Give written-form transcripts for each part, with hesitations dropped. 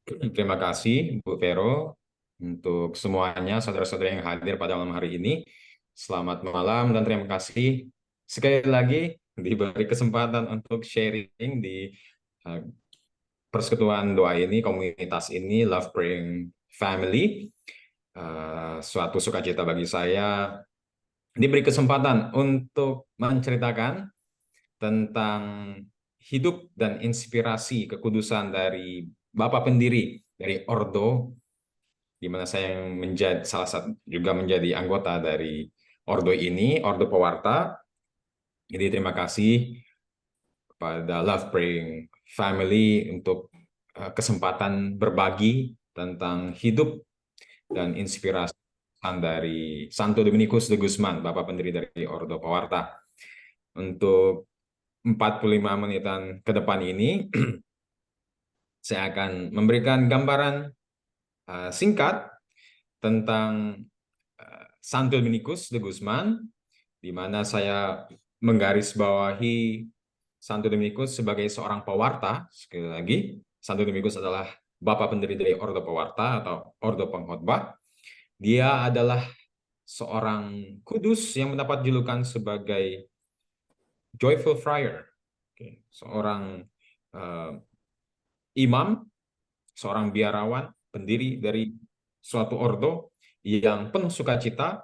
Terima kasih Bu Vero untuk semuanya saudara-saudara yang hadir pada malam hari ini. Selamat malam dan terima kasih sekali lagi diberi kesempatan untuk sharing di uh, persekutuan doa ini, komunitas ini, Love Praying Family. Suatu sukacita bagi saya diberi kesempatan untuk menceritakan tentang hidup dan inspirasi kekudusan dari Bapak pendiri dari Ordo, di mana saya yang menjadi salah satu juga menjadi anggota dari Ordo ini, Ordo Pewarta. Jadi terima kasih kepada Love Praying Family untuk kesempatan berbagi tentang hidup dan inspirasi dari Santo Dominikus de Guzman, Bapak pendiri dari Ordo Pewarta. Untuk 45 menitan ke depan ini, saya akan memberikan gambaran singkat tentang Santo Dominikus de Guzman, di mana saya menggarisbawahi Santo Dominikus sebagai seorang pewarta. Sekali lagi, Santo Dominikus adalah Bapak pendiri dari Ordo Pewarta atau Ordo Pengkhotbah. Dia adalah seorang kudus yang mendapat julukan sebagai Joyful Friar, seorang uh, imam, seorang biarawan, pendiri dari suatu ordo yang penuh sukacita,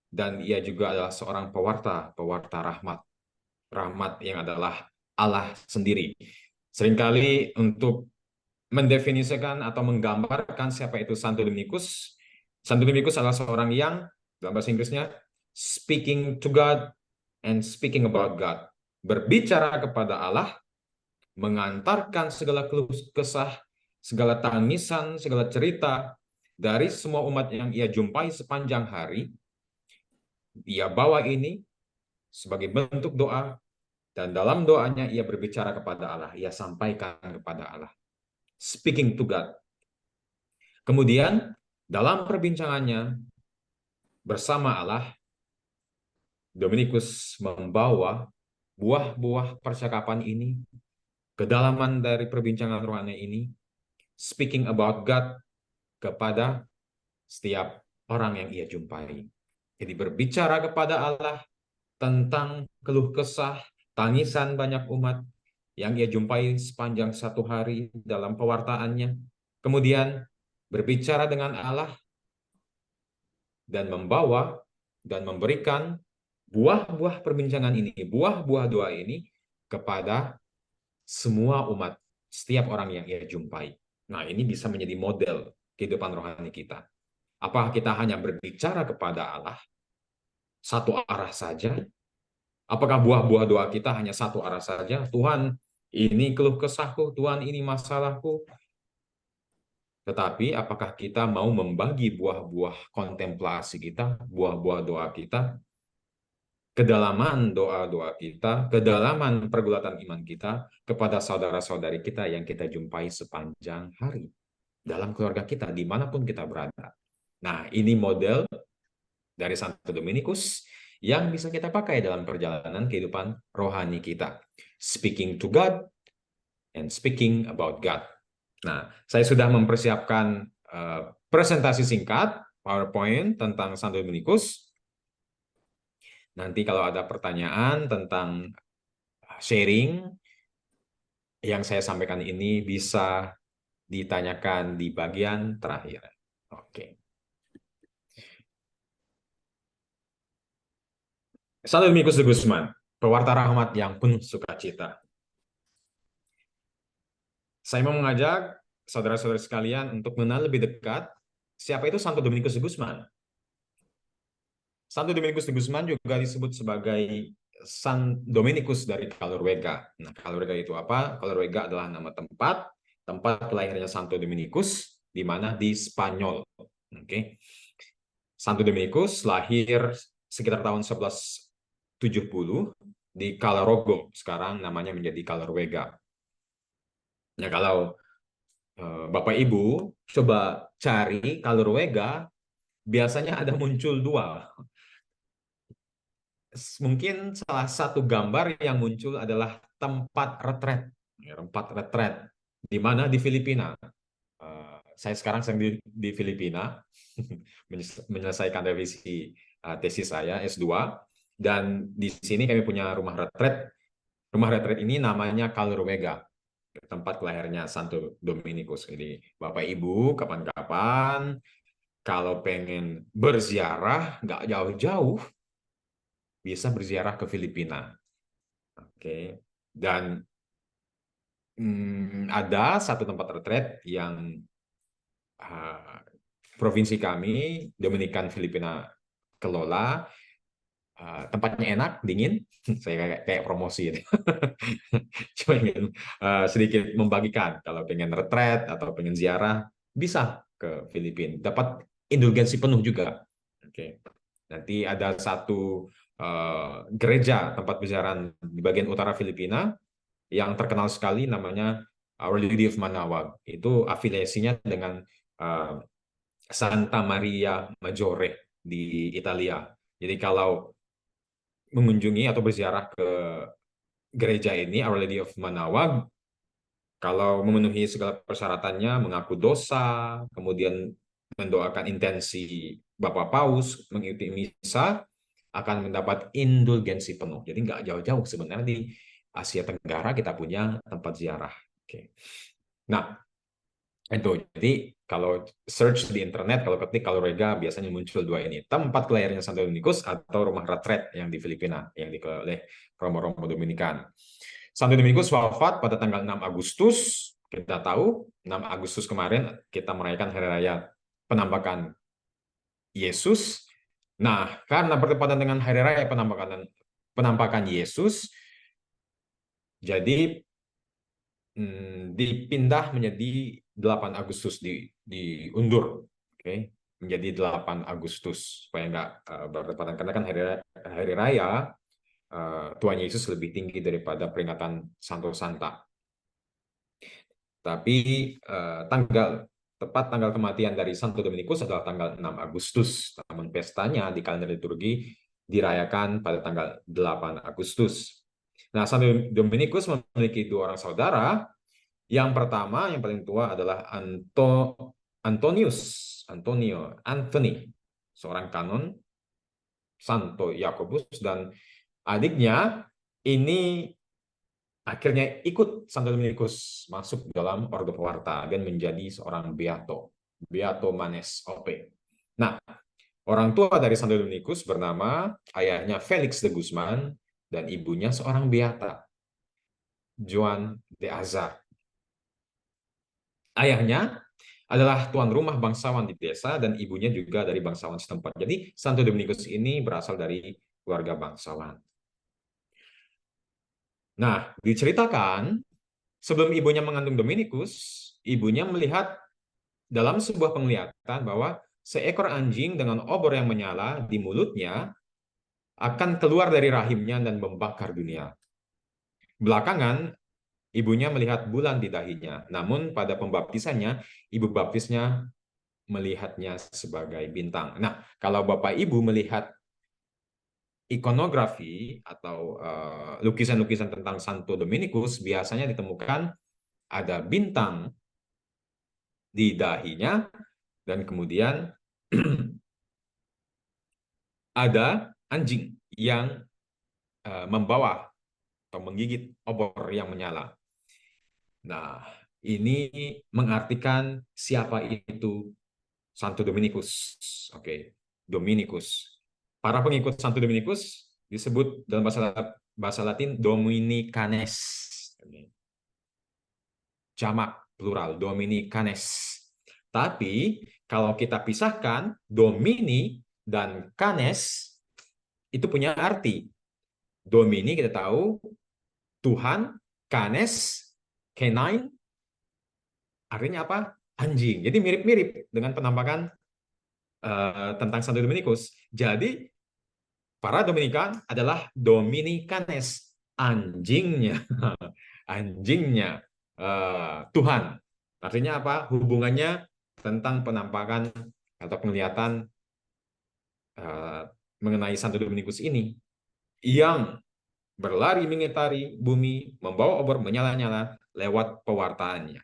dan ia juga adalah seorang pewarta, pewarta rahmat, rahmat yang adalah Allah sendiri. Seringkali untuk mendefinisikan atau menggambarkan siapa itu Santo Dominikus, Santo Dominikus adalah seorang yang, dalam bahasa Inggrisnya, speaking to God and speaking about God. Berbicara kepada Allah, mengantarkan segala keluh kesah, segala tangisan, segala cerita dari semua umat yang ia jumpai sepanjang hari. Ia bawa ini sebagai bentuk doa, dan dalam doanya ia berbicara kepada Allah, ia sampaikan kepada Allah, speaking to God. Kemudian dalam perbincangannya bersama Allah, Dominikus membawa buah-buah percakapan ini, kedalaman dari perbincangan rohani ini, speaking about God, kepada setiap orang yang ia jumpai. Jadi berbicara kepada Allah tentang keluh kesah, tangisan banyak umat yang ia jumpai sepanjang satu hari dalam pewartaannya. Kemudian berbicara dengan Allah dan membawa dan memberikan buah-buah perbincangan ini, buah-buah doa ini kepada semua umat, setiap orang yang ia jumpai. Nah, ini bisa menjadi model kehidupan rohani kita. Apakah kita hanya berbicara kepada Allah satu arah saja? Apakah buah-buah doa kita hanya satu arah saja? Tuhan, ini keluh kesahku, Tuhan, ini masalahku. Tetapi apakah kita mau membagi buah-buah kontemplasi kita, buah-buah doa kita, kedalaman doa-doa kita, kedalaman pergulatan iman kita kepada saudara-saudari kita yang kita jumpai sepanjang hari dalam keluarga kita, dimanapun kita berada. Nah, ini model dari Santo Dominikus yang bisa kita pakai dalam perjalanan kehidupan rohani kita. Speaking to God and speaking about God. Nah, saya sudah mempersiapkan presentasi singkat, PowerPoint tentang Santo Dominikus. Nanti kalau ada pertanyaan tentang sharing yang saya sampaikan ini bisa ditanyakan di bagian terakhir. Oke. Santo Dominikus de Guzman, pewarta rahmat yang penuh sukacita. Saya mau mengajak saudara-saudara sekalian untuk mengenal lebih dekat siapa itu Santo Dominikus de Guzman. Santo Dominikus de Guzman juga disebut sebagai San Dominikus dari Calorwega. Nah, Calorwega itu apa? Calorwega adalah nama tempat kelahirannya Santo Dominikus, di mana di Spanyol. Oke. Santo Dominikus lahir sekitar tahun 1170 di Calorogo, sekarang namanya menjadi Calorwega. Nah, kalau Bapak Ibu coba cari Calorwega, biasanya ada muncul dua. Mungkin salah satu gambar yang muncul adalah tempat retret di mana di Filipina. saya sekarang sedang di Filipina menyelesaikan revisi tesis saya S2, dan di sini kami punya rumah retret. Rumah retret ini namanya Calorwega, tempat kelahirannya Santo Dominikus. Jadi Bapak Ibu kapan-kapan kalau pengen berziarah nggak jauh-jauh bisa berziarah ke Filipina. Oke. Dan ada satu tempat retret yang uh, provinsi kami, Dominikan Filipina kelola. Tempatnya enak, dingin. Saya kayak promosi ini. Cuma ingin sedikit membagikan. Kalau pengen retret atau pengen ziarah, bisa ke Filipina. Dapat indulgensi penuh juga. Oke. Nanti ada satu gereja tempat berziarah di bagian utara Filipina yang terkenal sekali, namanya Our Lady of Manawag. Itu afiliasinya dengan uh, Santa Maria Maggiore di Italia. Jadi kalau mengunjungi atau berziarah ke gereja ini, Our Lady of Manawag, kalau memenuhi segala persyaratannya, mengaku dosa, kemudian mendoakan intensi Bapak Paus, mengikuti misa, akan mendapat indulgensi penuh. Jadi nggak jauh-jauh sebenarnya di Asia Tenggara kita punya tempat ziarah. Oke. Nah, itu. Jadi kalau search di internet, kalau ketik Calorega, biasanya muncul dua ini. Tempat kelahirannya Santo Dominikus atau rumah retret yang di Filipina, yang dikelola oleh Romo-Romo Dominikan. Santo Dominikus wafat pada tanggal 6 Agustus. Kita tahu 6 Agustus kemarin kita merayakan Hari Raya Penampakan Yesus. Nah, karena bertepatan dengan Hari Raya Penampakan Yesus, jadi dipindah menjadi 8 Agustus, diundur, oke, menjadi 8 Agustus supaya nggak bertepatan, karena kan hari raya Tuhan Yesus lebih tinggi daripada peringatan Santo Santa. Tapi tepat tanggal kematian dari Santo Dominikus adalah tanggal 6 Agustus, namun pestanya di kalender liturgi dirayakan pada tanggal 8 Agustus. Nah, Santo Dominikus memiliki dua orang saudara. Yang pertama, yang paling tua adalah Anthony, seorang kanon, Santo Yakobus, dan adiknya ini akhirnya ikut Santo Dominikus masuk dalam Ordo Pewarta dan menjadi seorang Beato Manes OP. Nah, orang tua dari Santo Dominikus bernama ayahnya Felix de Guzman dan ibunya seorang beata, Joan de Azar. Ayahnya adalah tuan rumah bangsawan di desa dan ibunya juga dari bangsawan setempat. Jadi Santo Dominikus ini berasal dari keluarga bangsawan. Nah, diceritakan sebelum ibunya mengandung Dominikus, ibunya melihat dalam sebuah penglihatan bahwa seekor anjing dengan obor yang menyala di mulutnya akan keluar dari rahimnya dan membakar dunia. Belakangan, ibunya melihat bulan di dahinya. Namun pada pembaptisannya, ibu baptisnya melihatnya sebagai bintang. Nah, kalau Bapak Ibu melihat ikonografi atau lukisan-lukisan tentang Santo Dominikus, biasanya ditemukan ada bintang di dahinya dan kemudian ada anjing yang membawa atau menggigit obor yang menyala. Nah, ini mengartikan siapa itu Santo Dominikus. Oke, Dominikus. Para pengikut Santo Dominikus disebut dalam bahasa Latin Dominicanes. Jamak plural Dominicanes. Tapi kalau kita pisahkan Domini dan Canes itu punya arti. Domini kita tahu Tuhan, Canes canine artinya apa? Anjing. Jadi mirip-mirip dengan penampakan tentang Santo Dominikus. Jadi para Dominikan adalah Dominicanes, anjingnya, anjingnya Tuhan. Artinya apa? Hubungannya tentang penampakan atau penglihatan mengenai Santo Dominikus ini yang berlari mengitari bumi, membawa obor menyala-nyala lewat pewartaannya.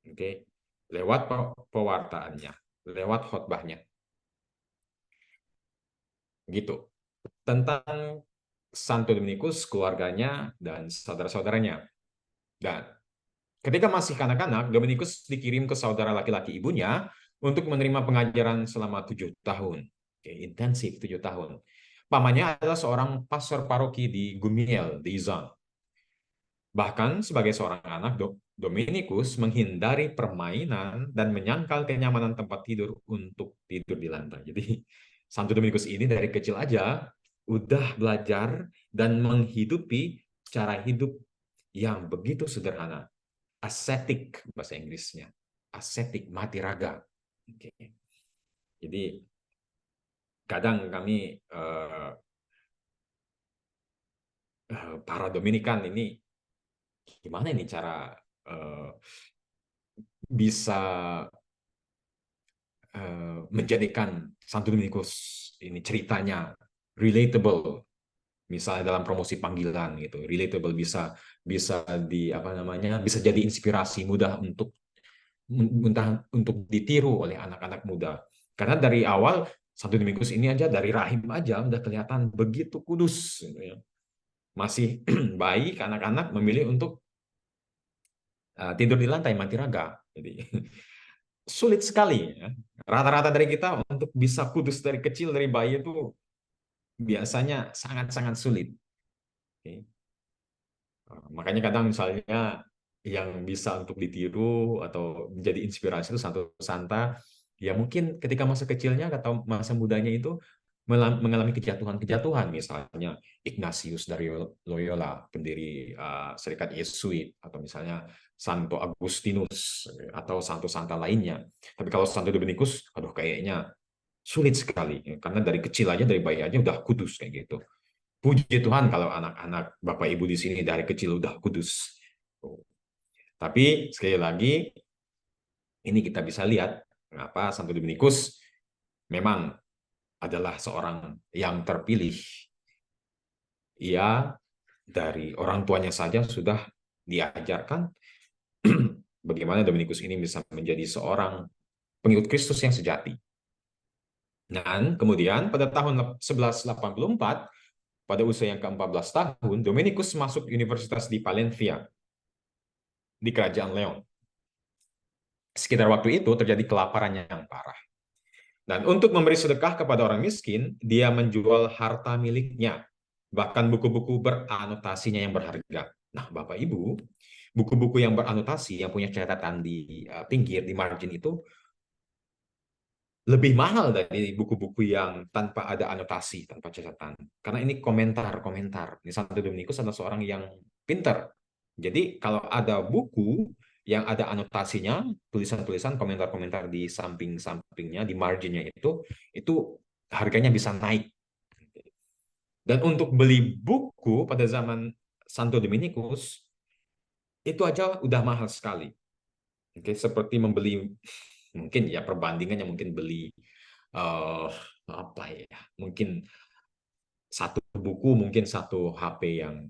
Oke. lewat pewartaannya, lewat khotbahnya, gitu. Tentang Santo Dominikus, keluarganya, dan saudara-saudaranya. Dan ketika masih kanak-kanak, Dominikus dikirim ke saudara laki-laki ibunya untuk menerima pengajaran selama 7 tahun. Oke, intensif 7 tahun. Pamannya adalah seorang pastor paroki di Gumiel, di Izon. Bahkan sebagai seorang anak, Dominikus menghindari permainan dan menyangkal kenyamanan tempat tidur untuk tidur di lantai. Jadi, Santo Dominikus ini dari kecil aja udah belajar dan menghidupi cara hidup yang begitu sederhana. Ascetic bahasa Inggrisnya. Ascetic, mati raga. Oke. Jadi, kadang kami para Dominikan ini gimana ini cara eh, bisa menjadikan Santo Dominikus ini ceritanya relatable, misalnya dalam promosi panggilan gitu, relatable, bisa bisa di apa namanya, bisa jadi inspirasi mudah untuk ditiru oleh anak-anak muda. Karena dari awal Santo Dominikus ini aja dari rahim aja udah kelihatan begitu kudus gitu ya. Masih bayi, anak-anak memilih untuk tidur di lantai mati raga. Jadi sulit sekali ya. Rata-rata dari kita untuk bisa kudus dari kecil, dari bayi itu biasanya sangat-sangat sulit. Oke. Makanya kadang misalnya yang bisa untuk ditiru atau menjadi inspirasi itu Santo Santa, ya mungkin ketika masa kecilnya atau masa mudanya itu mengalami kejatuhan-kejatuhan, misalnya Ignatius dari Loyola, pendiri Serikat Yesuit, atau misalnya Santo Agustinus atau Santo Santa lainnya. Tapi kalau Santo Dominikus, aduh kayaknya sulit sekali, karena dari kecil aja, dari bayi aja udah kudus kayak gitu. Puji Tuhan kalau anak-anak Bapak Ibu di sini dari kecil udah kudus. Tapi sekali lagi, ini kita bisa lihat mengapa Santo Dominikus memang adalah seorang yang terpilih. Ia dari orang tuanya saja sudah diajarkan bagaimana Dominikus ini bisa menjadi seorang pengikut Kristus yang sejati. Dan kemudian pada tahun 1184, pada usia yang ke-14 tahun, Dominikus masuk Universitas di Palencia, di Kerajaan Leon. Sekitar waktu itu terjadi kelaparan yang parah. Dan untuk memberi sedekah kepada orang miskin, dia menjual harta miliknya, bahkan buku-buku beranotasinya yang berharga. Nah, Bapak Ibu, buku-buku yang beranotasi, yang punya catatan di pinggir, di margin itu, lebih mahal dari buku-buku yang tanpa ada anotasi, tanpa catatan. Karena ini komentar-komentar. Ini Santo Dominikus adalah seorang yang pintar. Jadi kalau ada buku yang ada anotasinya, tulisan-tulisan, komentar-komentar di samping-sampingnya, di marginnya itu harganya bisa naik. Dan untuk beli buku pada zaman Santo Dominikus, itu aja udah mahal sekali. Oke, seperti membeli, mungkin ya perbandingannya, mungkin beli uh, apa ya, mungkin satu buku, mungkin satu HP yang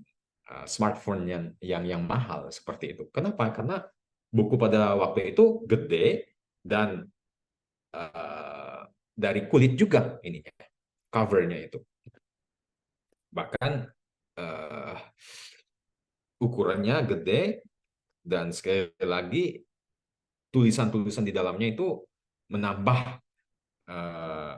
smartphone yang mahal seperti itu. Kenapa? Karena buku pada waktu itu gede dan dari kulit juga ininya, covernya itu. Bahkan uh, ukurannya gede, dan sekali lagi tulisan-tulisan di dalamnya itu menambah uh,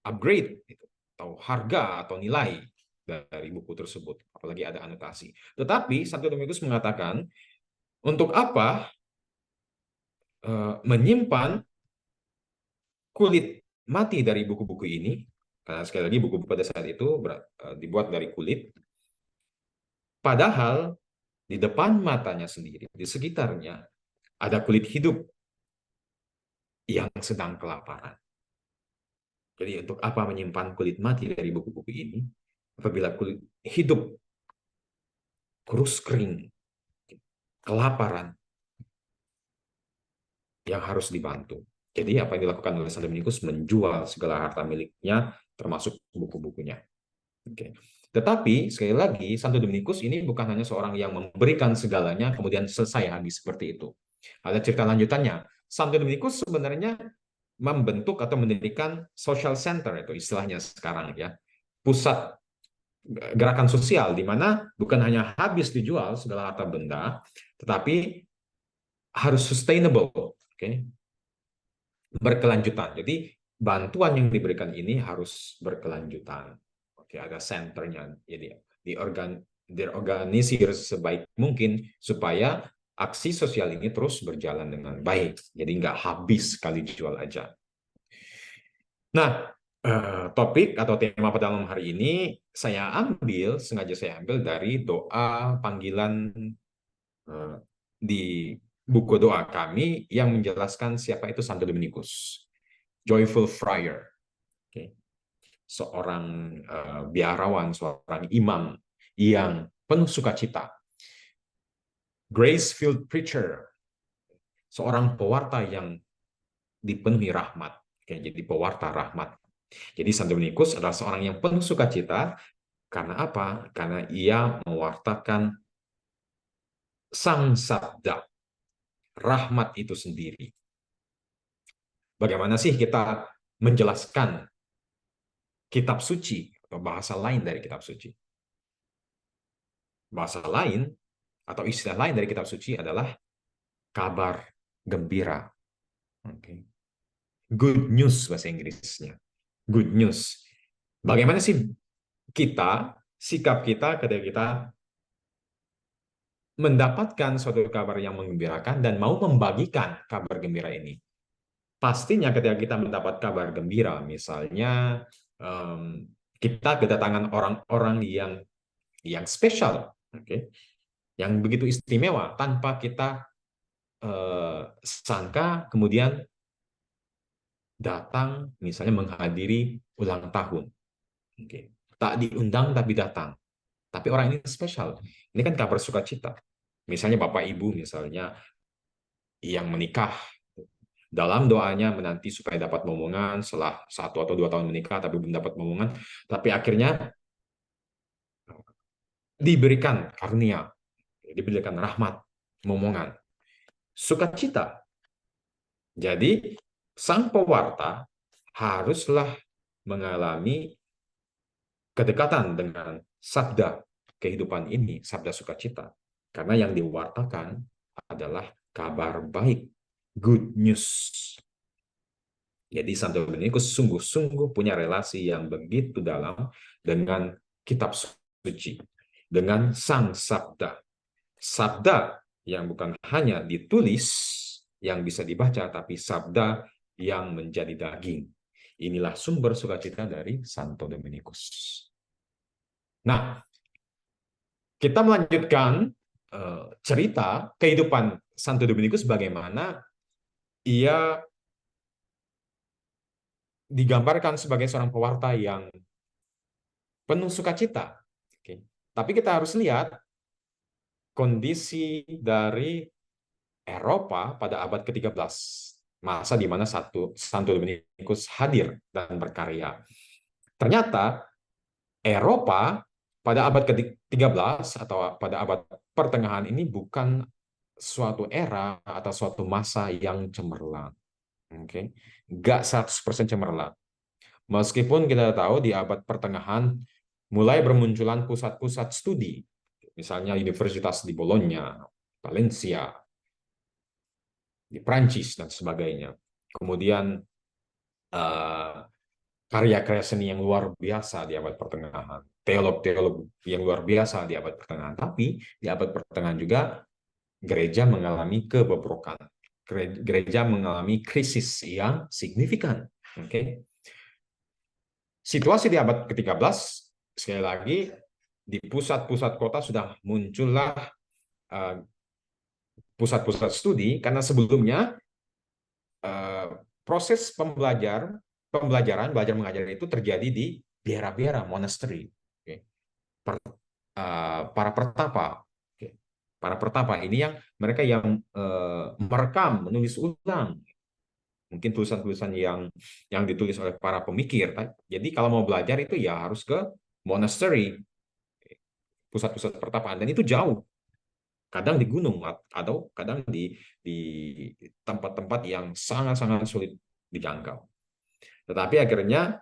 upgrade gitu, atau harga atau nilai dari buku tersebut, apalagi ada anotasi. Tetapi Santo Domingus mengatakan, untuk apa menyimpan kulit mati dari buku-buku ini? Karena sekali lagi buku-buku pada saat itu dibuat dari kulit, padahal di depan matanya sendiri, di sekitarnya, ada kulit hidup yang sedang kelaparan. Jadi untuk apa menyimpan kulit mati dari buku-buku ini apabila kulit hidup kurus kering, kelaparan, yang harus dibantu. Jadi apa yang dilakukan oleh Santo Dominikus, menjual segala harta miliknya termasuk buku-bukunya. Oke. Tetapi sekali lagi Santo Dominikus ini bukan hanya seorang yang memberikan segalanya kemudian selesai habis seperti itu. Ada cerita lanjutannya. Santo Dominikus sebenarnya membentuk atau mendirikan social center, itu istilahnya sekarang ya, pusat gerakan sosial di mana bukan hanya habis dijual segala harta benda, tetapi harus sustainable, oke, berkelanjutan. Jadi bantuan yang diberikan ini harus berkelanjutan. Oke, ada senternya. Jadi diorganisir sebaik mungkin supaya aksi sosial ini terus berjalan dengan baik. Jadi nggak habis sekali dijual aja. Nah, topik atau tema pada malam hari ini sengaja saya ambil dari doa panggilan di buku doa kami yang menjelaskan siapa itu Santo Dominikus, Joyful Friar, okay. Seorang biarawan, seorang imam yang penuh sukacita, grace-filled preacher, seorang pewarta yang dipenuhi rahmat, okay. Jadi pewarta rahmat. Jadi Santo Dominikus adalah seorang yang penuh sukacita karena apa? Karena ia mewartakan Sang Sabda, rahmat itu sendiri. Bagaimana sih kita menjelaskan kitab suci atau bahasa lain dari kitab suci? Bahasa lain atau istilah lain dari kitab suci adalah kabar gembira. Okay. Good news bahasa Inggrisnya. Good news. Bagaimana sih sikap kita ketika kita mendapatkan suatu kabar yang menggembirakan dan mau membagikan kabar gembira ini? Pastinya ketika kita mendapat kabar gembira, misalnya kita kedatangan orang-orang yang spesial, okay, yang begitu istimewa, tanpa kita sangka, kemudian datang misalnya menghadiri ulang tahun, okay. Tak diundang tapi datang, tapi orang ini spesial. Ini kan kabar sukacita. Misalnya Bapak Ibu misalnya yang menikah, dalam doanya menanti supaya dapat momongan setelah 1 atau 2 tahun menikah tapi belum dapat momongan, tapi akhirnya diberikan karunia, diberikan rahmat, momongan, sukacita. Jadi sang pewarta haruslah mengalami kedekatan dengan sabda kehidupan ini, sabda sukacita. Karena yang diwartakan adalah kabar baik, good news. Jadi Santo Dominikus sungguh-sungguh punya relasi yang begitu dalam dengan kitab suci, dengan sang sabda. Sabda yang bukan hanya ditulis, yang bisa dibaca, tapi sabda yang menjadi daging. Inilah sumber sukacita dari Santo Dominikus. Nah, kita melanjutkan cerita kehidupan Santo Dominikus, bagaimana ia digambarkan sebagai seorang pewarta yang penuh sukacita. Oke. Tapi kita harus lihat kondisi dari Eropa pada abad ke-13, masa di mana Santo Dominikus hadir dan berkarya. Ternyata Eropa pada abad ke-13 atau pada abad pertengahan ini bukan suatu era atau suatu masa yang cemerlang. Oke. Nggak 100% cemerlang. Meskipun kita tahu di abad pertengahan mulai bermunculan pusat-pusat studi, misalnya Universitas di Bologna, Valencia, di Prancis, dan sebagainya. Kemudian karya-karya seni yang luar biasa di abad pertengahan, teolog-teolog yang luar biasa di abad pertengahan. Tapi di abad pertengahan juga gereja mengalami kebobrokan, gereja mengalami krisis yang signifikan. Oke. Situasi di abad ke-13, sekali lagi, di pusat-pusat kota sudah muncullah pusat-pusat studi, karena sebelumnya proses pembelajaran, belajar mengajar itu terjadi di biara-biara, monastery. Para pertapa. Para pertapa ini yang mereka yang merekam, menulis ulang mungkin tulisan-tulisan yang ditulis oleh para pemikir. Jadi kalau mau belajar itu ya harus ke monastery, pusat-pusat pertapaan, dan itu jauh. kadang di gunung atau kadang di tempat-tempat yang sangat-sangat sulit dijangkau. Tetapi akhirnya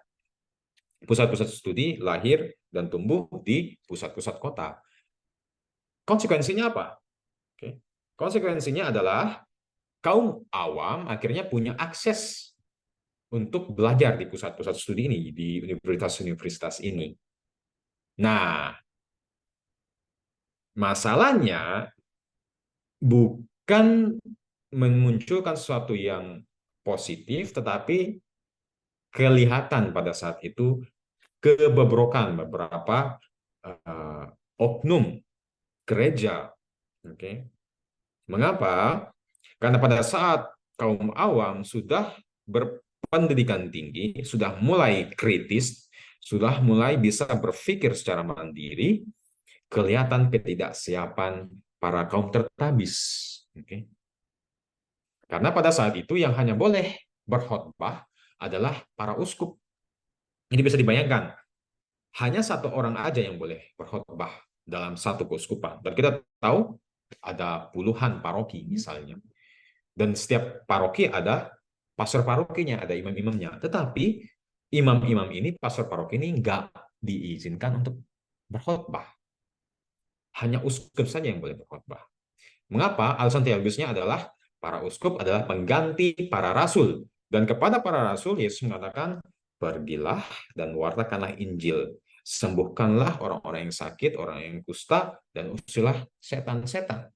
pusat-pusat studi lahir dan tumbuh di pusat-pusat kota. Konsekuensinya apa? Oke. Konsekuensinya adalah kaum awam akhirnya punya akses untuk belajar di pusat-pusat studi ini, di universitas-universitas ini. Nah, masalahnya bukan memunculkan sesuatu yang positif, tetapi kelihatan pada saat itu kebobrokan beberapa uh, oknum gereja. Oke. Mengapa? Karena pada saat kaum awam sudah berpendidikan tinggi, sudah mulai kritis, sudah mulai bisa berpikir secara mandiri, kelihatan ketidaksiapan para kaum tertabis. Oke. Karena pada saat itu yang hanya boleh berkhotbah adalah para uskup. Ini bisa dibayangkan, hanya satu orang aja yang boleh berkhotbah dalam satu keuskupan. Dan kita tahu ada puluhan paroki misalnya. Dan setiap paroki ada pastor parokinya, ada imam-imamnya. Tetapi imam-imam ini, pastor paroki ini nggak diizinkan untuk berkhotbah. Hanya uskup saja yang boleh berkhotbah. Mengapa? Alasan teologisnya adalah para uskup adalah pengganti para rasul. Dan kepada para rasul, Yesus mengatakan, pergilah dan wartakanlah Injil. Sembuhkanlah orang-orang yang sakit, orang yang kusta, dan usilah setan-setan.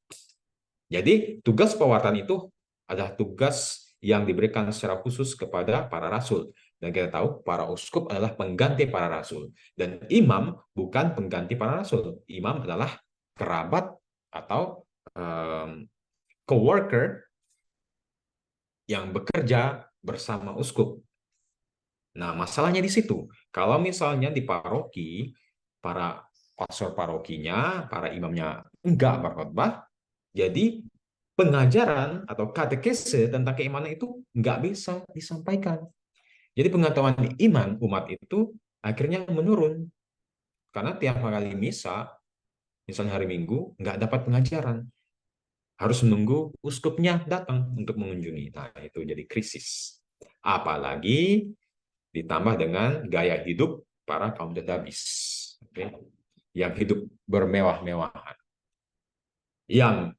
Jadi tugas pewartaan itu adalah tugas yang diberikan secara khusus kepada para rasul. Dan kita tahu para uskup adalah pengganti para rasul. Dan imam bukan pengganti para rasul. Imam adalah kerabat atau coworker yang bekerja bersama uskup. Nah, masalahnya di situ. Kalau misalnya di paroki, para pastor parokinya, para imamnya enggak berkhotbah, jadi pengajaran atau katekese tentang keimanan itu nggak bisa disampaikan. Jadi pengetahuan iman umat itu akhirnya menurun. Karena tiap kali misa, misalnya hari Minggu, nggak dapat pengajaran. Harus menunggu uskupnya datang untuk mengunjungi. Nah, itu jadi krisis. Apalagi ditambah dengan gaya hidup para kaum tetamis. Okay? Yang hidup bermewah-mewahan. Yang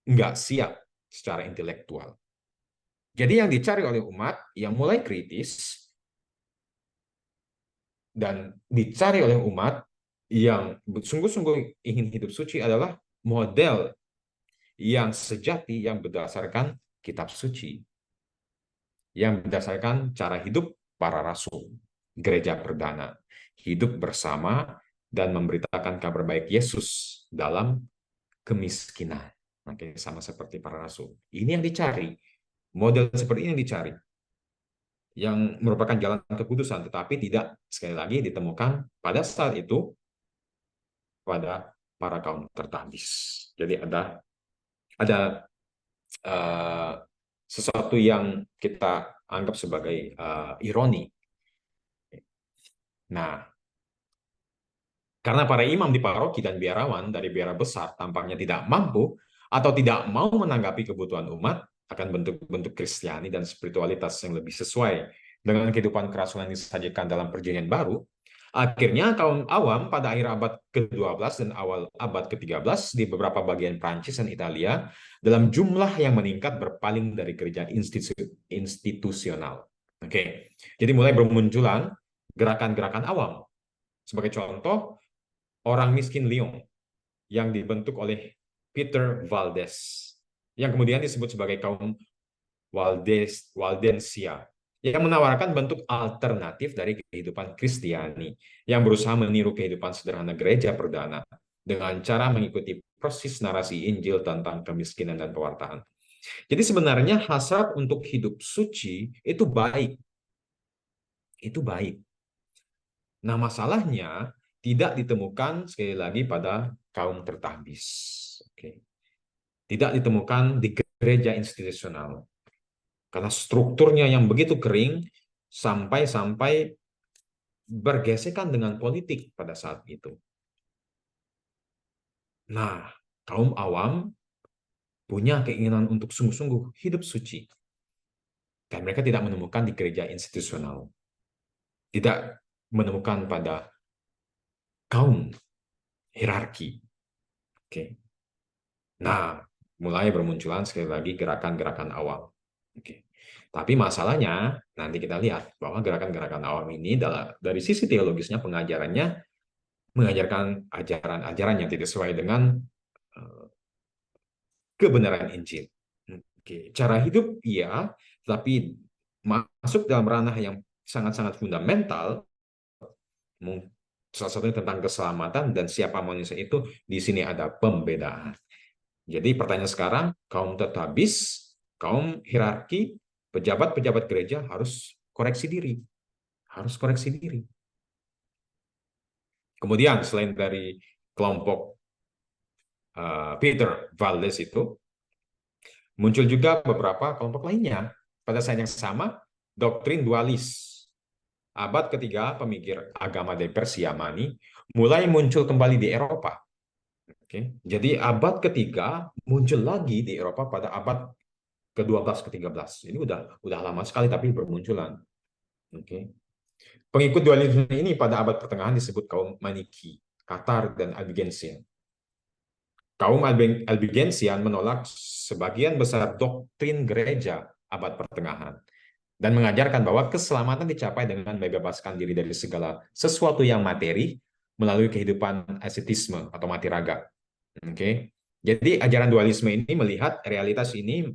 nggak siap secara intelektual. Jadi yang dicari oleh umat yang mulai kritis dan dicari oleh umat yang sungguh-sungguh ingin hidup suci adalah model yang sejati yang berdasarkan kitab suci, yang berdasarkan cara hidup para rasul, gereja perdana, hidup bersama dan memberitakan kabar baik Yesus dalam kemiskinan. Oke, sama seperti para rasul. Ini yang dicari. Model seperti ini yang dicari. Yang merupakan jalan kekudusan, tetapi tidak sekali lagi ditemukan pada saat itu pada para kaum tertabis. Jadi ada uh, sesuatu yang kita anggap sebagai ironi. Nah, karena para imam di paroki dan biarawan dari biara besar tampaknya tidak mampu atau tidak mau menanggapi kebutuhan umat akan bentuk-bentuk Kristiani dan spiritualitas yang lebih sesuai dengan kehidupan kerasulan yang disajikan dalam perjanjian baru, akhirnya kaum awam pada akhir abad ke-12 dan awal abad ke-13 di beberapa bagian Prancis dan Italia dalam jumlah yang meningkat berpaling dari gereja institusional. Oke, jadi mulai bermunculan gerakan-gerakan awam. Sebagai contoh, orang miskin Lyon yang dibentuk oleh Peter Valdes, yang kemudian disebut sebagai kaum Waldensia, yang menawarkan bentuk alternatif dari kehidupan Kristiani, yang berusaha meniru kehidupan sederhana gereja perdana dengan cara mengikuti proses narasi Injil tentang kemiskinan dan pewartaan. Jadi sebenarnya hasrat untuk hidup suci itu baik. Itu baik. Nah, masalahnya tidak ditemukan sekali lagi pada kaum tertabis. Oke. Tidak ditemukan di gereja institusional. Karena strukturnya yang begitu kering sampai-sampai bergesekan dengan politik pada saat itu. Nah, kaum awam punya keinginan untuk sungguh-sungguh hidup suci. Dan mereka tidak menemukan di gereja institusional. Tidak menemukan pada kaum hierarki. Oke. Nah, mulai bermunculan sekali lagi gerakan-gerakan awam. Oke. Tapi masalahnya, nanti kita lihat bahwa gerakan-gerakan awam ini dari sisi teologisnya, pengajarannya, mengajarkan ajaran-ajaran yang tidak sesuai dengan eh, kebenaran Injil. Oke. Cara hidup, iya, tapi masuk dalam ranah yang sangat-sangat fundamental, salah satunya tentang keselamatan dan siapa manusia itu, di sini ada pembedaan. Jadi pertanyaan sekarang, kaum tetabis, kaum hierarki, pejabat-pejabat gereja harus koreksi diri. Harus koreksi diri. Kemudian selain dari kelompok Peter Valdes itu, muncul juga beberapa kelompok lainnya. Pada saat yang sama, doktrin dualis. Abad ketiga, pemikir agama dari Persia Mani mulai muncul kembali di Eropa. Oke. Jadi abad ketiga muncul lagi di Eropa pada abad ke-12 ke-13. Ini udah lama sekali tapi bermunculan. Oke. Pengikut dualisme ini pada abad pertengahan disebut kaum Maniki, Katar dan Albigensian. Kaum Albigensian menolak sebagian besar doktrin gereja abad pertengahan dan mengajarkan bahwa keselamatan dicapai dengan membebaskan diri dari segala sesuatu yang materi melalui kehidupan ascetisme atau mati raga. Oke. Jadi ajaran dualisme ini melihat realitas ini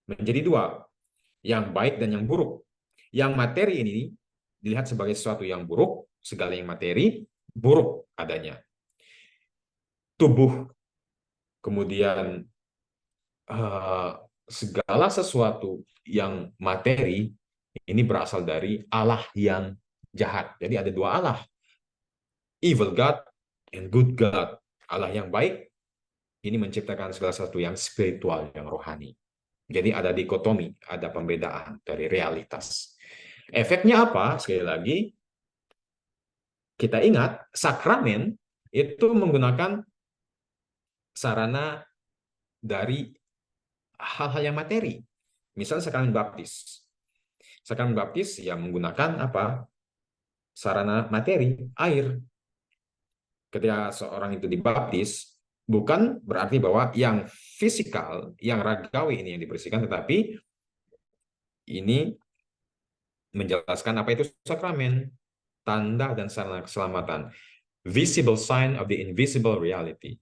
menjadi dua, yang baik dan yang buruk. Yang materi ini dilihat sebagai sesuatu yang buruk, segala yang materi buruk adanya. Tubuh, kemudian segala sesuatu yang materi ini berasal dari Allah yang jahat. Jadi ada dua Allah, evil God and good God. Allah yang baik ini menciptakan segala sesuatu yang spiritual, yang rohani. Jadi ada dikotomi, ada pembedaan dari realitas. Efeknya apa? Sekali lagi, kita ingat sakramen itu menggunakan sarana dari hal-hal yang materi. Misalnya sakramen baptis. Sakramen baptis yang menggunakan apa? Sarana materi, air. Ketika seorang itu dibaptis, bukan berarti bahwa yang fisikal, yang ragawi ini yang dibersihkan, tetapi ini menjelaskan apa itu sakramen, tanda dan sarana keselamatan. Visible sign of the invisible reality.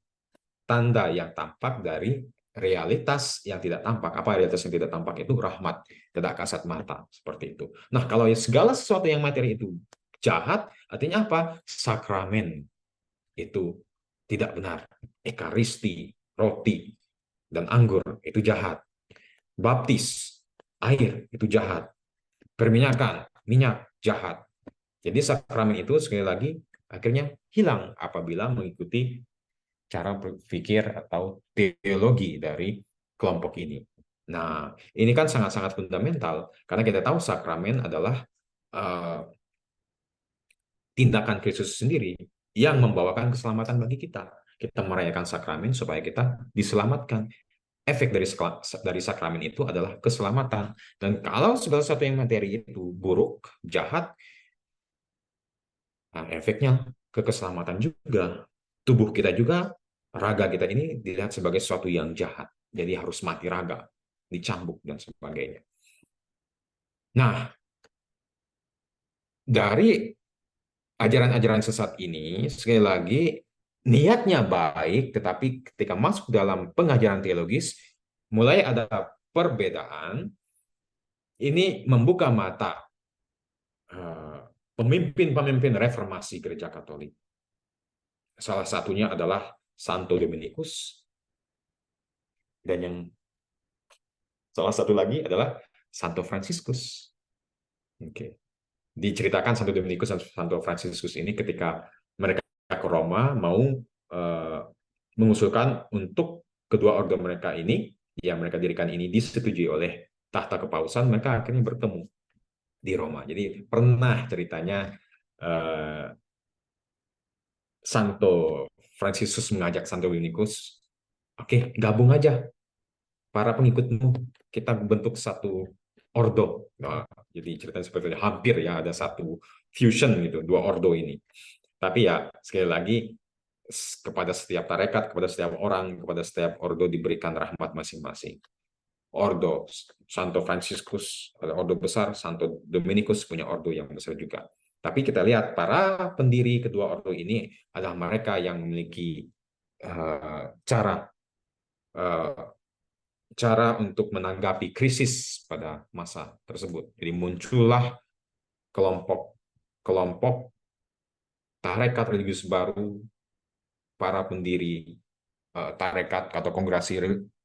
Tanda yang tampak dari realitas yang tidak tampak. Apa realitas yang tidak tampak itu? Rahmat, tidak kasat mata, seperti itu. Nah, kalau segala sesuatu yang materi itu jahat, artinya apa? Sakramen itu tidak benar. Ekaristi, roti, dan anggur itu jahat. Baptis, air itu jahat. Perminyakan, minyak jahat. Jadi sakramen itu sekali lagi akhirnya hilang apabila mengikuti cara berpikir atau teologi dari kelompok ini. Nah, ini kan sangat-sangat fundamental karena kita tahu sakramen adalah uh, tindakan Kristus sendiri yang membawakan keselamatan bagi kita. Kita merayakan sakramen supaya kita diselamatkan. Efek dari sakramen itu adalah keselamatan. Dan kalau segala sesuatu yang materi itu buruk, jahat, nah efeknya ke keselamatan juga. Tubuh kita juga, raga kita ini dilihat sebagai sesuatu yang jahat. Jadi harus mati raga, dicambuk dan sebagainya. Nah, dari ajaran-ajaran sesat ini, sekali lagi, niatnya baik, tetapi ketika masuk dalam pengajaran teologis, mulai ada perbedaan, ini membuka mata pemimpin-pemimpin reformasi gereja Katolik. Salah satunya adalah Santo Dominikus, dan yang salah satu lagi adalah Santo Fransiskus. Oke. Diceritakan Santo Dominikus dan Santo Fransiskus ini ketika mereka ke Roma mau mengusulkan untuk kedua organ mereka ini, yang mereka dirikan ini disetujui oleh tahta kepausan, mereka akhirnya bertemu di Roma. Jadi pernah ceritanya Santo Fransiskus mengajak Santo Dominikus Oke, gabung aja para pengikutmu, kita bentuk satu ordo. Nah, jadi ceritanya seperti itu. Hampir ya ada satu fusion gitu, dua ordo ini. Tapi ya sekali lagi kepada setiap tarekat, kepada setiap orang, kepada setiap ordo diberikan rahmat masing-masing. Ordo Santo Franciscus, ordo besar, Santo Dominikus punya ordo yang besar juga. Tapi kita lihat para pendiri kedua ordo ini adalah mereka yang memiliki cara uh, cara untuk menanggapi krisis pada masa tersebut. Jadi muncullah kelompok-kelompok tarekat religius baru, para pendiri tarekat atau kongregasi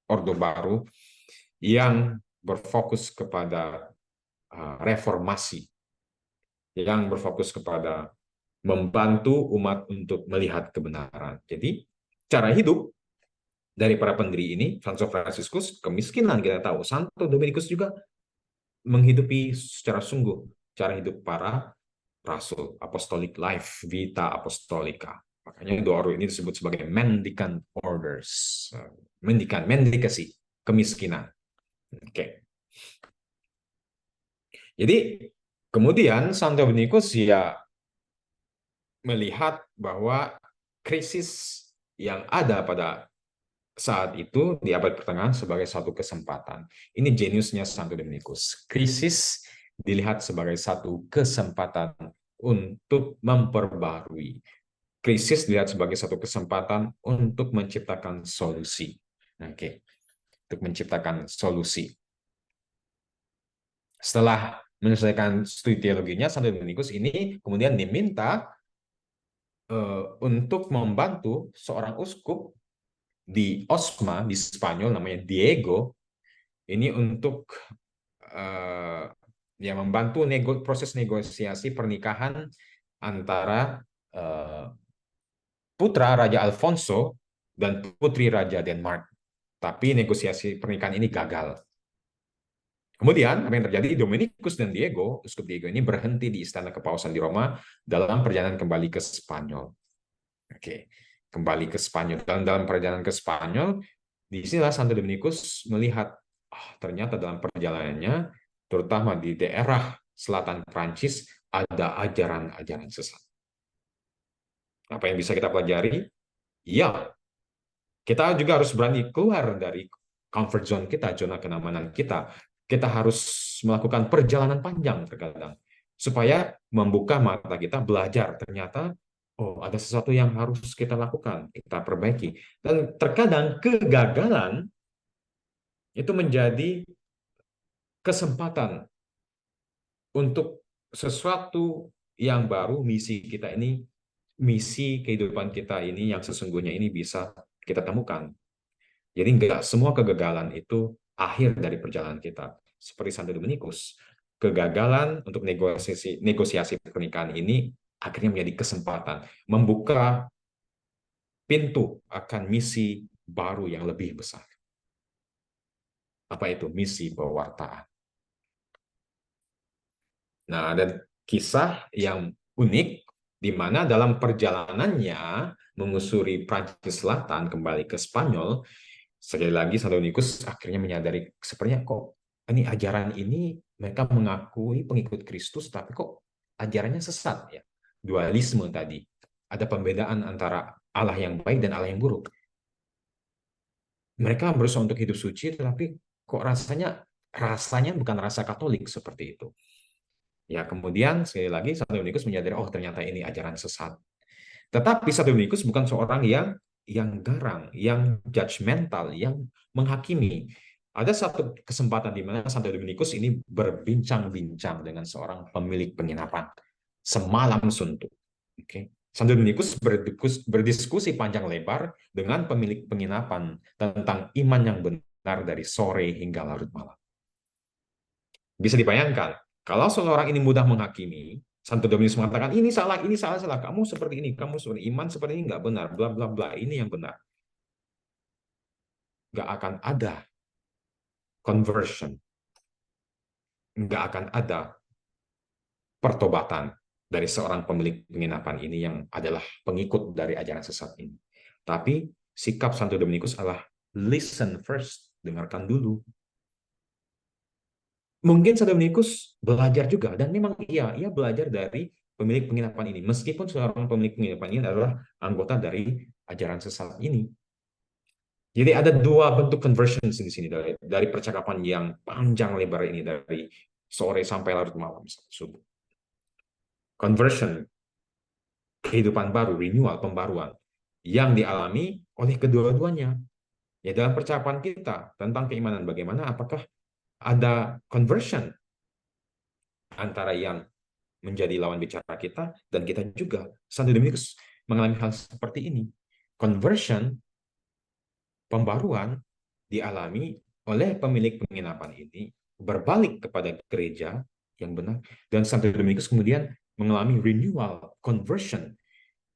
ordo baru yang berfokus kepada reformasi, yang berfokus kepada membantu umat untuk melihat kebenaran. Jadi cara hidup dari para pendiri ini, Santo Franciscus, kemiskinan kita tahu, Santo Dominikus juga menghidupi secara sungguh cara hidup para rasul, apostolic life, vita apostolica. Makanya dua ordo ini disebut sebagai mendicant orders. Mendikasi, kemiskinan. Oke. Jadi kemudian Santo Dominikus ya melihat bahwa krisis yang ada pada saat itu di abad pertengahan sebagai satu kesempatan. Ini jeniusnya Santo Dominikus. Krisis dilihat sebagai satu kesempatan untuk memperbarui. Krisis dilihat sebagai satu kesempatan untuk menciptakan solusi. Oke, untuk menciptakan solusi. Setelah menyelesaikan studi teologinya, Santo Dominikus ini kemudian diminta untuk membantu seorang uskup di Osma di Spanyol namanya Diego ini untuk ya membantu proses negosiasi pernikahan antara putra Raja Alfonso dan putri Raja Denmark. Tapi negosiasi pernikahan ini gagal. Kemudian apa yang terjadi? Dominikus dan Diego, uskup Diego ini berhenti di istana kepausan di Roma dalam perjalanan kembali ke Spanyol. Oke, kembali ke Spanyol. Dalam perjalanan ke Spanyol, di sinilah Santo Dominikus melihat ternyata dalam perjalanannya, terutama di daerah selatan Prancis, ada ajaran-ajaran sesat. Apa yang bisa kita pelajari? Ya, kita juga harus berani keluar dari comfort zone kita, zona kenyamanan kita. Kita harus melakukan perjalanan panjang terkadang supaya membuka mata kita belajar. Ternyata oh ada sesuatu yang harus kita lakukan, kita perbaiki. Dan terkadang kegagalan itu menjadi kesempatan untuk sesuatu yang baru, misi kita ini, misi kehidupan kita ini yang sesungguhnya ini bisa kita temukan. Jadi enggak semua kegagalan itu akhir dari perjalanan kita. Seperti Santo Dominikus, kegagalan untuk negosiasi pernikahan ini akhirnya menjadi kesempatan, membuka pintu akan misi baru yang lebih besar. Apa itu? Misi pewartaan. Nah, ada kisah yang unik di mana dalam perjalanannya mengusuri Prancis Selatan kembali ke Spanyol, sekali lagi Santo Dominikus akhirnya menyadari sepertinya kok ini ajaran ini mereka mengakui pengikut Kristus tapi kok ajarannya sesat ya. Dualisme tadi. Ada pembedaan antara Allah yang baik dan Allah yang buruk. Mereka berusaha untuk hidup suci tetapi kok rasanya bukan rasa Katolik seperti itu. Ya, kemudian sekali lagi Santo Dominikus menyadari, oh ternyata ini ajaran sesat. Tetapi Santo Dominikus bukan seorang yang garang, yang judgmental, yang menghakimi. Ada satu kesempatan di mana Santo Dominikus ini berbincang-bincang dengan seorang pemilik penginapan semalam suntuk. Oke. Santo Dominikus berdiskusi panjang lebar dengan pemilik penginapan tentang iman yang benar dari sore hingga larut malam. Bisa dibayangkan, kalau seseorang ini mudah menghakimi, Santo Dominus mengatakan, ini salah, salah, kamu seperti ini, kamu seperti iman seperti ini, nggak benar, bla, bla, bla, ini yang benar. Nggak akan ada conversion, nggak akan ada pertobatan dari seorang pemilik penginapan ini yang adalah pengikut dari ajaran sesat ini. Tapi sikap Santo Dominikus adalah Listen first, dengarkan dulu. Mungkin Santo Dominikus belajar juga, dan memang ia belajar dari pemilik penginapan ini. Meskipun seorang pemilik penginapan ini adalah anggota dari ajaran sesat ini. Jadi ada dua bentuk conversion di sini dari percakapan yang panjang lebar ini dari sore sampai larut malam subuh. Conversion, kehidupan baru, renewal, pembaruan yang dialami oleh kedua-duanya. Ya dalam percakapan kita tentang keimanan bagaimana, apakah ada conversion antara yang menjadi lawan bicara kita dan kita juga. Santo Dominikus mengalami hal seperti ini. Conversion, pembaruan dialami oleh pemilik penginapan ini berbalik kepada gereja yang benar, dan Santo Dominikus kemudian mengalami renewal, conversion.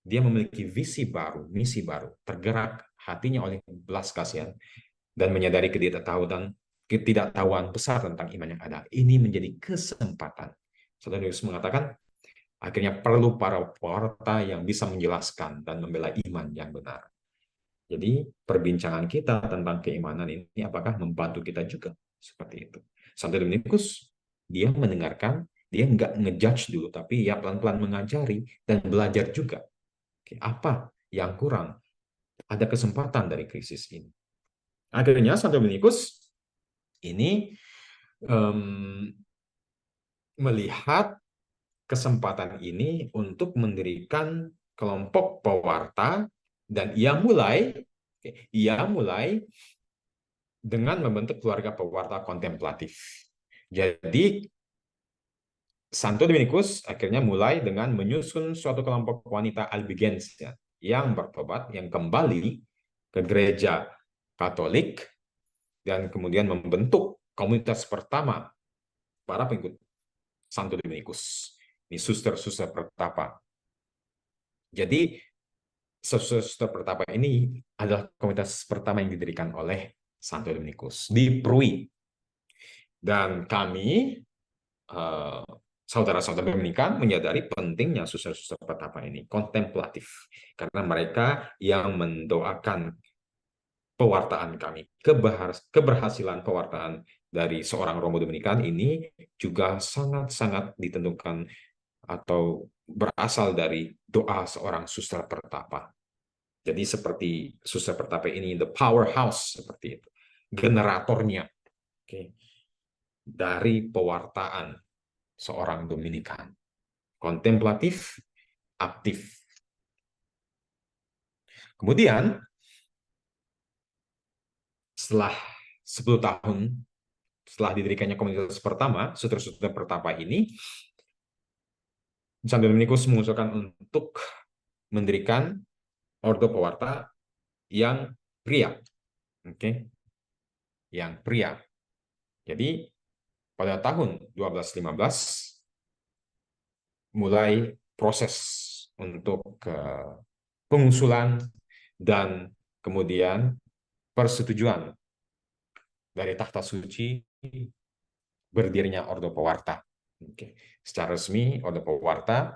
Dia memiliki visi baru, misi baru, tergerak hatinya oleh belas kasihan dan menyadari ketidaktahuan besar tentang iman yang ada. Ini menjadi kesempatan. Santo Dominikus mengatakan, akhirnya perlu para pewarta yang bisa menjelaskan dan membela iman yang benar. Jadi perbincangan kita tentang keimanan ini apakah membantu kita juga seperti itu. Santo Dominikus dia mendengarkan, dia nggak ngejudge dulu, tapi ya pelan-pelan mengajari dan belajar juga. Apa yang kurang? Ada kesempatan dari krisis ini. Akhirnya Santo Dominikus ini melihat kesempatan ini untuk mendirikan kelompok pewarta, dan ia mulai dengan membentuk keluarga pewarta kontemplatif. Jadi Santo Dominikus akhirnya mulai dengan menyusun suatu kelompok wanita albigens yang bertobat, yang kembali ke gereja Katolik, dan kemudian membentuk komunitas pertama para pengikut Santo Dominikus. Ini suster-suster pertapa. Jadi suster pertapa ini adalah komunitas pertama yang didirikan oleh Santo Dominikus di Prui. Dan kami, saudara-saudara Dominikan, menyadari pentingnya suster-suster pertapa ini, kontemplatif. Karena mereka yang mendoakan pewartaan kami, keberhasilan pewartaan dari seorang Romo Dominikan ini juga sangat-sangat ditentukan atau berasal dari doa seorang suster pertapa. Jadi seperti suster pertapa ini, the powerhouse, seperti itu, generatornya, dari pewartaan seorang Dominikan, kontemplatif, aktif. Kemudian setelah 10 tahun setelah didirikannya komunitas pertama, suster-suster pertapa ini, Santo Dominikus mengusulkan untuk mendirikan ordo pewarta yang pria. Yang pria. Jadi pada tahun 1215 mulai proses untuk pengusulan dan kemudian persetujuan dari Takhta Suci berdirinya Ordo Pewarta. Secara resmi Ordo Pewarta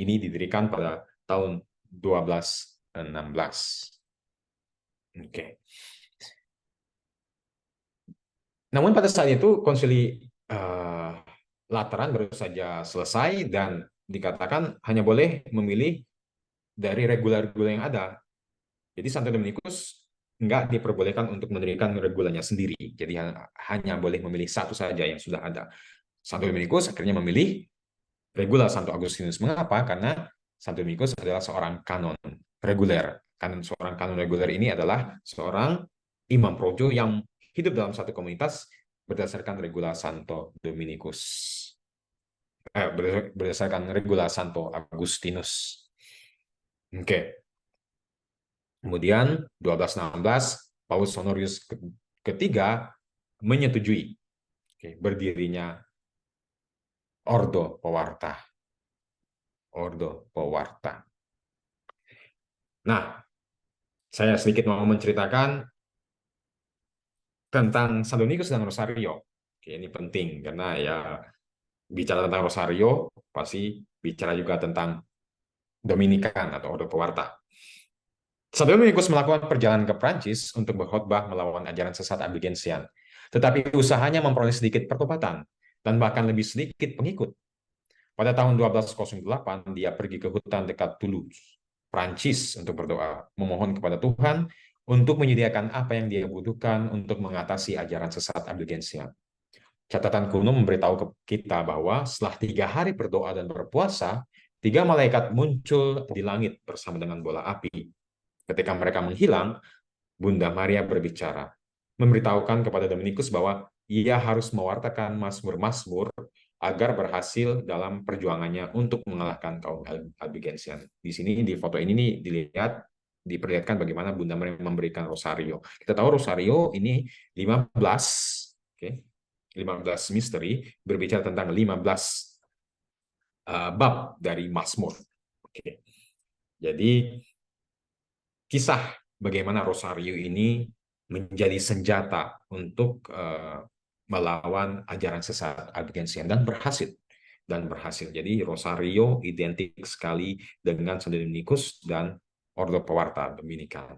ini didirikan pada tahun 1216. Namun pada saat itu konsili Lateran baru saja selesai dan dikatakan hanya boleh memilih dari regula-regula yang ada. Jadi Santo Dominikus nggak diperbolehkan untuk mendirikan regulanya sendiri. Jadi hanya boleh memilih satu saja yang sudah ada. Santo Dominikus akhirnya memilih regula Santo Agustinus. Mengapa? Karena Santo Dominikus adalah seorang kanon reguler. Seorang kanon reguler ini adalah seorang imam projo yang hidup dalam satu komunitas berdasarkan regula Santo Dominikus. Berdasarkan regula Santo Agustinus. Kemudian 1216 Paus Honorius ketiga menyetujui berdirinya Ordo Pewarta. Ordo Pewarta. Nah, saya sedikit mau menceritakan tentang Santo Dominikus dan Rosario. Ini penting karena ya bicara tentang Rosario pasti bicara juga tentang Dominikan atau Ordo Pewarta. Santo Dominikus melakukan perjalanan ke Prancis untuk berkhotbah melawan ajaran sesat Albigensian. Tetapi usahanya memperoleh sedikit pertobatan dan bahkan lebih sedikit pengikut. Pada tahun 1208, dia pergi ke hutan dekat Toulouse, Prancis untuk berdoa, memohon kepada Tuhan untuk menyediakan apa yang dia butuhkan untuk mengatasi ajaran sesat Albigensian. Catatan kuno memberitahu ke kita bahwa setelah 3 hari berdoa dan berpuasa, 3 malaikat muncul di langit bersama dengan bola api. Ketika mereka menghilang, Bunda Maria berbicara, memberitahukan kepada Dominikus bahwa ia harus mewartakan mazmur-mazmur agar berhasil dalam perjuangannya untuk mengalahkan kaum Albigensian. Di sini di foto ini nih dilihat diperlihatkan bagaimana Bunda Maria memberikan rosario. Kita tahu rosario ini 15, oke, 15 misteri berbicara tentang 15 bab dari Mazmur. Oke. Jadi kisah bagaimana rosario ini menjadi senjata untuk melawan ajaran sesat Albigensian dan berhasil. Jadi Rosario identik sekali dengan Santo Dominikus dan Ordo Pewarta Dominikan.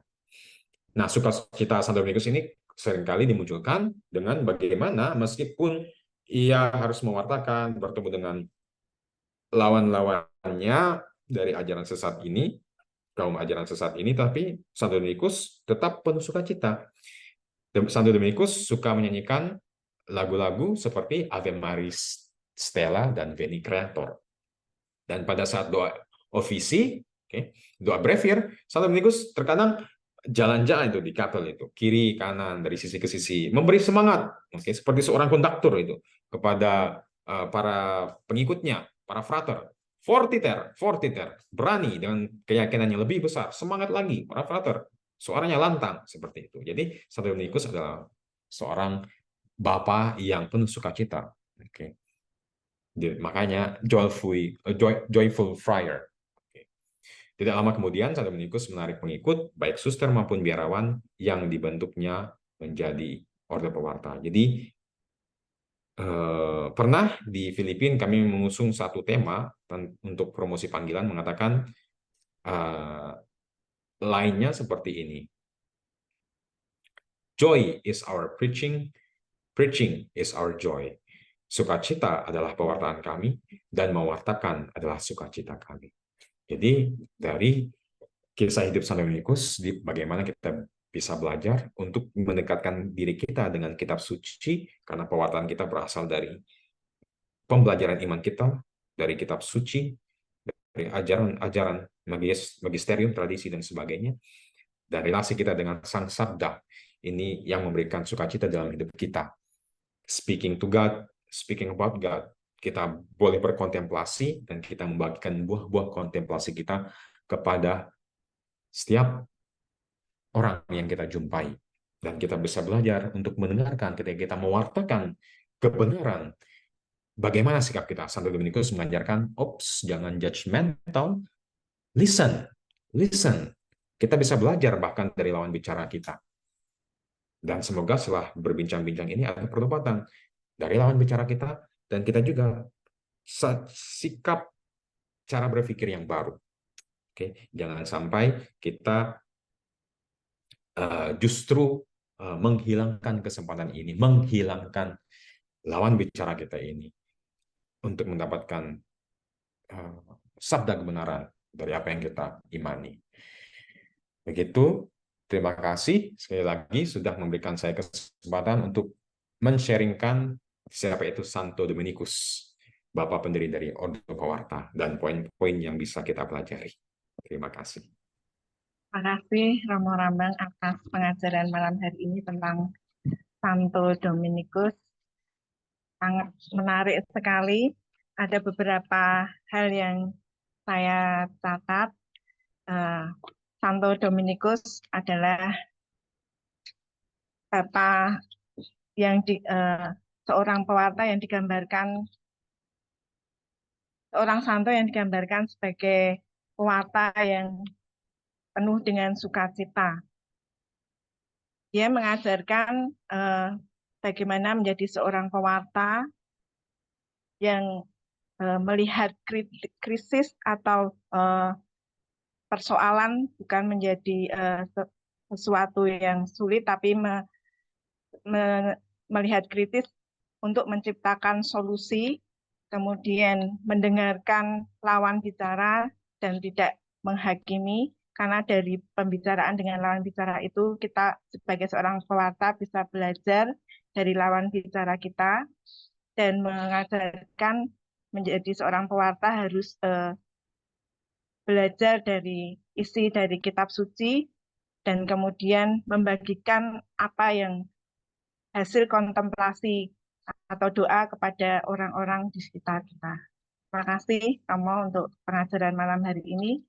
Nah, sukacita Santo Dominikus ini seringkali dimunculkan dengan bagaimana meskipun ia harus mewartakan bertemu dengan lawan-lawannya dari ajaran sesat ini, kaum ajaran sesat ini, tapi Santo Dominikus tetap penuh sukacita. Santo Dominikus suka menyanyikan lagu-lagu seperti Ave Maris Stella dan Veni Creator. Dan pada saat doa ofisi, okay, doa brevir, Santo Dominikus terkadang jalan-jalan itu di kapel itu, kiri kanan dari sisi ke sisi, memberi semangat, okay, seperti seorang konduktor itu kepada para pengikutnya, para frater. Fortiter, fortiter, berani dengan keyakinan yang lebih besar, semangat lagi para frater. Suaranya lantang seperti itu. Jadi Santo Dominikus adalah seorang bapa yang penuh sukacita. Oke. Makanya joyful friar. Oke. Tidak lama kemudian Santo Dominikus menarik pengikut baik suster maupun biarawan yang dibentuknya menjadi Ordo Pewarta. Jadi pernah di Filipina kami mengusung satu tema untuk promosi panggilan mengatakan lainnya seperti ini. Joy is our preaching, preaching is our joy. Sukacita adalah pewartaan kami, dan mewartakan adalah sukacita kami. Jadi dari kisah hidup Santo Dominikus, bagaimana kita bisa belajar untuk mendekatkan diri kita dengan kitab suci, karena pewartaan kita berasal dari pembelajaran iman kita, dari kitab suci, dari ajaran-ajaran magisterium, tradisi, dan sebagainya, dan relasi kita dengan Sang Sabda, ini yang memberikan sukacita dalam hidup kita. Speaking to God, speaking about God, kita boleh berkontemplasi dan kita membagikan buah-buah kontemplasi kita kepada setiap orang yang kita jumpai. Dan kita bisa belajar untuk mendengarkan ketika kita mewartakan kebenaran. Bagaimana sikap kita? Santo Dominikus mengajarkan, ops, jangan judgmental, listen, listen. Kita bisa belajar bahkan dari lawan bicara kita. Dan semoga setelah berbincang-bincang ini ada pertobatan dari lawan bicara kita, dan kita juga sikap cara berpikir yang baru. Oke, jangan sampai kita justru menghilangkan kesempatan ini, menghilangkan lawan bicara kita ini untuk mendapatkan sabda kebenaran dari apa yang kita imani. Begitu, terima kasih sekali lagi sudah memberikan saya kesempatan untuk men-sharingkan siapa itu Santo Dominikus, Bapak pendiri dari Ordo Pewarta, dan poin-poin yang bisa kita pelajari. Terima kasih. Terima kasih Romo Rambang atas pengajaran malam hari ini tentang Santo Dominikus. Sangat menarik sekali. Ada beberapa hal yang saya catat. Santo Dominikus adalah Bapak yang seorang pewarta yang digambarkan, seorang santo yang digambarkan sebagai pewarta yang penuh dengan sukacita. Dia mengajarkan bagaimana menjadi seorang pewarta yang melihat krisis atau persoalan, bukan menjadi sesuatu yang sulit, tapi melihat kritis untuk menciptakan solusi, kemudian mendengarkan lawan bicara dan tidak menghakimi, karena dari pembicaraan dengan lawan bicara itu kita sebagai seorang pewarta bisa belajar dari lawan bicara kita dan mengajarkan menjadi seorang pewarta harus belajar dari isi dari kitab suci dan kemudian membagikan apa yang hasil kontemplasi atau doa kepada orang-orang di sekitar kita. Terima kasih, Romo, untuk pengajaran malam hari ini.